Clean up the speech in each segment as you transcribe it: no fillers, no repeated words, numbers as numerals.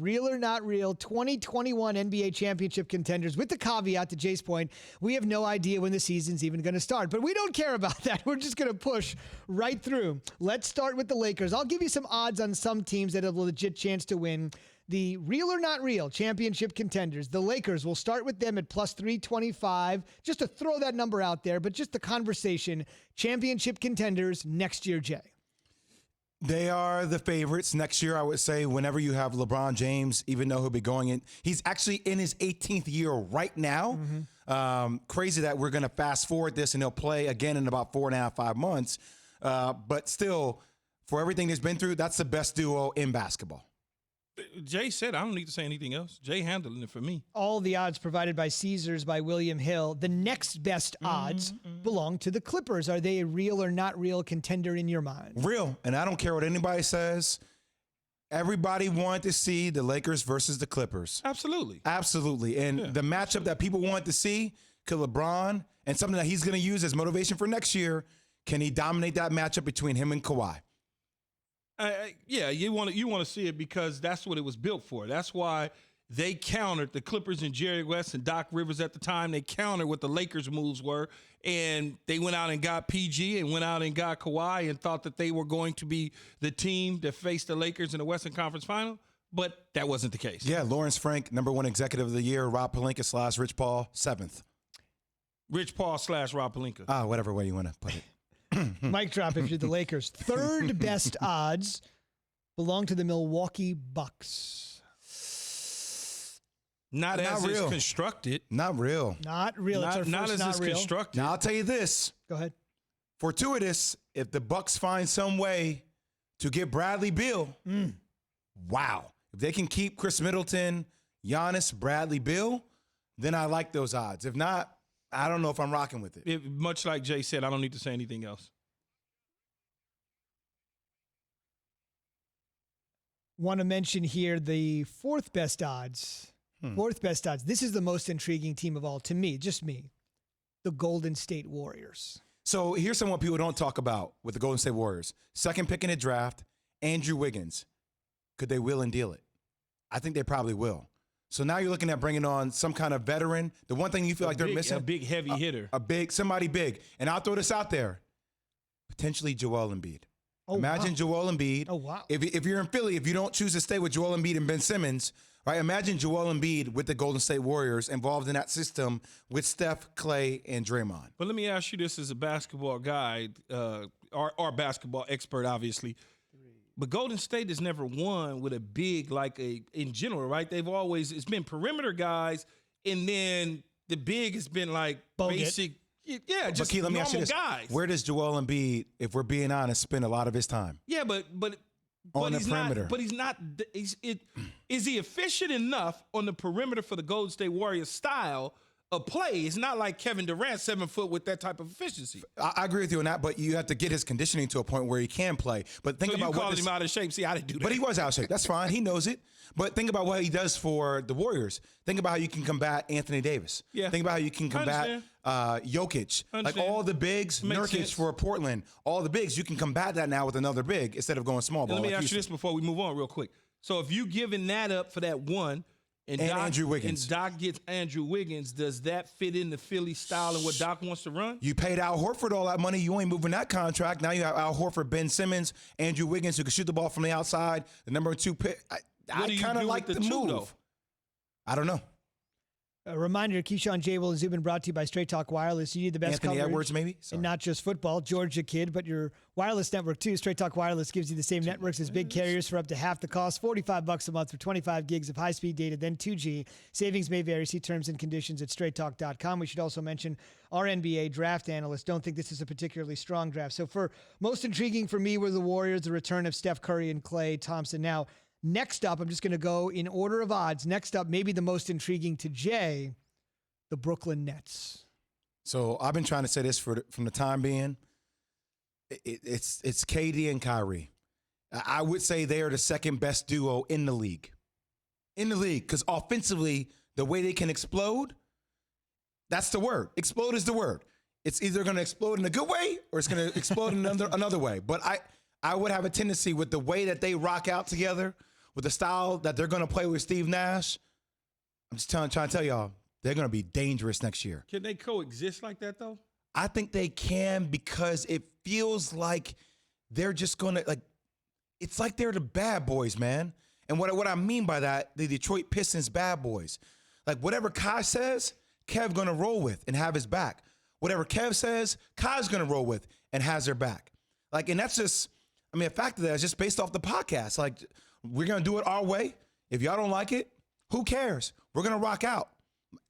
Real or not real, 2021 NBA championship contenders, with the caveat, to Jay's point, we have no idea when the season's even going to start. But we don't care about that. We're just going to push right through. Let's start with the Lakers. I'll give you some odds on some teams that have a legit chance to win the real or not real championship contenders. The Lakers, will start with them at plus 325, just to throw that number out there, but just the conversation. Championship contenders next year, Jay. They are the favorites next year, I would say, whenever you have LeBron James, even though he'll be going in. He's actually in his 18th year right now. Crazy that we're going to fast forward this and he'll play again in about 4.5, 5 months. But still, for everything he's been through, that's the best duo in basketball. Jay said, I don't need to say anything else. Jay handling it for me. All the odds provided by Caesars by William Hill. The next best odds belong to the Clippers. Are they a real or not real contender in your mind? Real. And I don't care what anybody says. Everybody wanted to see the Lakers versus the Clippers. Absolutely. Absolutely. And the matchup that people want to see, could LeBron, and something that he's going to use as motivation for next year, can he dominate that matchup between him and Kawhi? Yeah, you want to see it because that's what it was built for. That's why they countered the Clippers and Jerry West and Doc Rivers at the time. They countered what the Lakers' moves were, and they went out and got PG and went out and got Kawhi and thought that they were going to be the team that faced the Lakers in the Western Conference Final, but that wasn't the case. Yeah, Lawrence Frank, #1 executive of the year. Rob Pelinka / Rich Paul, 7th. Rich Paul / Rob Pelinka. Whatever way you want to put it. Mic drop if you're the Lakers. Third best odds belong to the Milwaukee Bucks. Not as real. it's constructed. Not real. Not real. Not as it's constructed. Now, I'll tell you this. Go ahead. Fortuitous, if the Bucks find some way to get Bradley Beal, wow. If they can keep Chris Middleton, Giannis, Bradley Beal, then I like those odds. If not, I don't know if I'm rocking with it. Much like Jay said, I don't need to say anything else. Want to mention here the fourth best odds. Fourth best odds. This is the most intriguing team of all to me, just me. The Golden State Warriors. So here's something people don't talk about with the Golden State Warriors. Second pick in the draft, Andrew Wiggins. Could they will and deal it? I think they probably will. So now you're looking at bringing on some kind of veteran. The one thing you feel like they're missing. A big, heavy hitter. Somebody big. And I'll throw this out there. Potentially Joel Embiid. Imagine Joel Embiid. Oh, wow. If you're in Philly, if you don't choose to stay with Joel Embiid and Ben Simmons, right? Imagine Joel Embiid with the Golden State Warriors involved in that system with Steph, Clay, and Draymond. But let me ask you this as a basketball guy, our basketball expert, obviously. But Golden State has never won with a big, in general, right? It's been perimeter guys, and then the big has been like basic. Yeah, just Key, let me normal ask you this. guys. Where does Joel Embiid, if we're being honest, spend a lot of his time? Yeah, but on the perimeter. He's not. Is he efficient enough on the perimeter for the Golden State Warriors style of play? It's not like Kevin Durant, 7 foot, with that type of efficiency. I agree with you on that, but you have to get his conditioning to a point where he can play. But think about you called him out of shape. See, I didn't do that. But he was out of shape. That's fine. He knows it. But think about what he does for the Warriors. Think about how you can combat Anthony Davis. Yeah. Think about how you can combat Jokic. Like all the bigs, Nurkic for Portland, all the bigs, you can combat that now with another big instead of going small ball. Let me ask you this before we move on real quick. So if you giving that up for that one, and Andrew Wiggins. And Doc gets Andrew Wiggins, does that fit in the Philly style and what Doc wants to run? You paid Al Horford all that money. You ain't moving that contract. Now you have Al Horford, Ben Simmons, Andrew Wiggins, who can shoot the ball from the outside, the #2 pick. I kind of like the move. Though? I don't know. A reminder, Keyshawn, JWill, and Zubin brought to you by Straight Talk Wireless. You need the best Anthony coverage. Edwards, maybe? Sorry. And not just football, Georgia kid, but your wireless network too. Straight Talk Wireless gives you the same networks as big carriers for up to half the cost. $45 a month for 25 gigs of high-speed data, then 2G. Savings may vary. See terms and conditions at straighttalk.com. We should also mention our NBA draft analysts don't think this is a particularly strong draft. So for most intriguing for me were the Warriors, the return of Steph Curry and Klay Thompson. Now, next up, I'm just going to go in order of odds. Next up, maybe the most intriguing to Jay, the Brooklyn Nets. So I've been trying to say this from the time being. It's KD and Kyrie. I would say they are the second best duo in the league. Because offensively, the way they can explode, that's the word. Explode is the word. It's either going to explode in a good way or it's going to explode in another way. But I would have a tendency with the way that they rock out together, with the style that they're going to play with Steve Nash, I'm just trying to tell y'all, they're going to be dangerous next year. Can they coexist like that, though? I think they can because it feels like they're just going to, like, it's like they're the bad boys, man. And what I mean by that, the Detroit Pistons bad boys. Like, whatever Kai says, Kev going to roll with and have his back. Whatever Kev says, Kai's going to roll with and has their back. Like, and that's just, I mean, a fact of that is just based off the podcast. Like, we're going to do it our way. If y'all don't like it, who cares? We're going to rock out.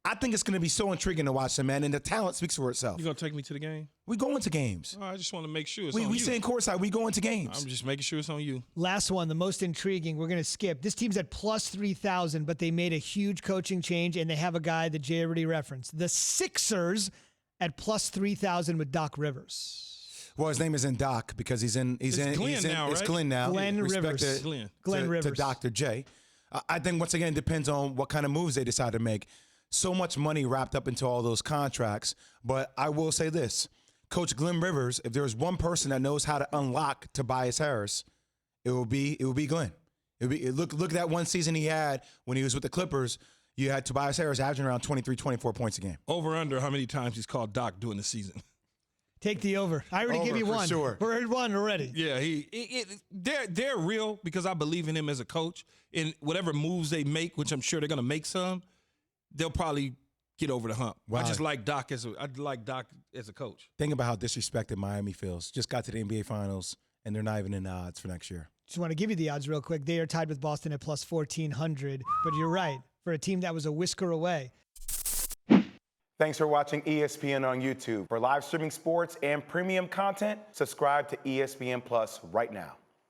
I think it's going to be so intriguing to watch them, man, and the talent speaks for itself. You going to take me to the game? We go into games. Oh, I just want to make sure it's on you. We stay courtside. We go into games. I'm just making sure it's on you. Last one, the most intriguing. We're going to skip. This team's at plus 3,000, but they made a huge coaching change, and they have a guy that Jay already referenced. The Sixers at plus 3,000 with Doc Rivers. Well, his name isn't Doc because he's in. It's Glenn now, It's right? Glenn now. Glenn Respect Rivers. to- Glenn to Rivers. Dr. J. I think, once again, it depends on what kind of moves they decide to make. So much money wrapped up into all those contracts. But I will say this. Coach Glenn Rivers, if there was one person that knows how to unlock Tobias Harris, it will be Glenn. Look at that one season he had when he was with the Clippers. You had Tobias Harris averaging around 23, 24 points a game. Over under how many times he's called Doc during the season. Take the over. I already gave you for one. sure. We're at one already. Yeah, they're real because I believe in him as a coach. And whatever moves they make, which I'm sure they're going to make some, they'll probably get over the hump. Wow. I just like Doc as a coach. Think about how disrespected Miami feels. Just got to the NBA Finals, and they're not even in the odds for next year. Just want to give you the odds real quick. They are tied with Boston at plus 1,400. But you're right. For a team that was a whisker away. Thanks for watching ESPN on YouTube. For live streaming sports and premium content, subscribe to ESPN Plus right now.